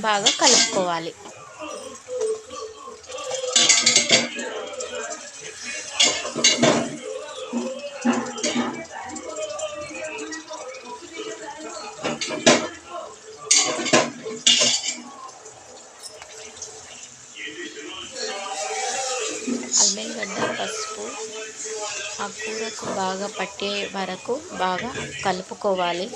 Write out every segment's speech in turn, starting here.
బాగా కలుపుకోవాలి. అల్లం, పసుపు ఆ కూరకు బాగా పట్టే వరకు బాగా కలుపుకోవాలి.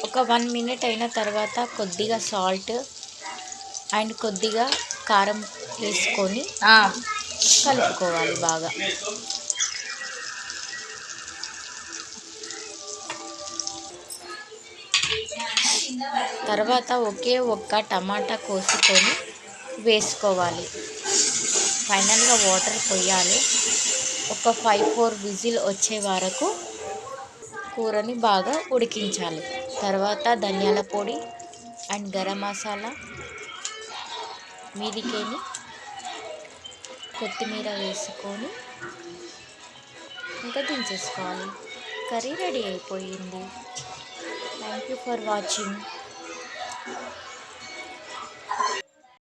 ఒక 1 మినిట్ అయిన తర్వాత కొద్దిగా సాల్ట్ అండ్ కొద్దిగా కారం వేసుకొని కలుపుకోవాలి బాగా. తర్వాత ఒకే ఒక్క టమాటా కోసుకొని వేసుకోవాలి. ఫైనల్గా వాటర్ పోయాలి. ఒక 5-4 విజిల్ వచ్చే వరకు కూరని బాగా ఉడికించాలి. తర్వాత ధనియాల పొడి అండ్ గరం మసాలా, మీదికేని కొత్తిమీర వేసుకొని ఇంకా దించేసుకోవాలి. కర్రీ రెడీ అయిపోయింది. Thank you for watching.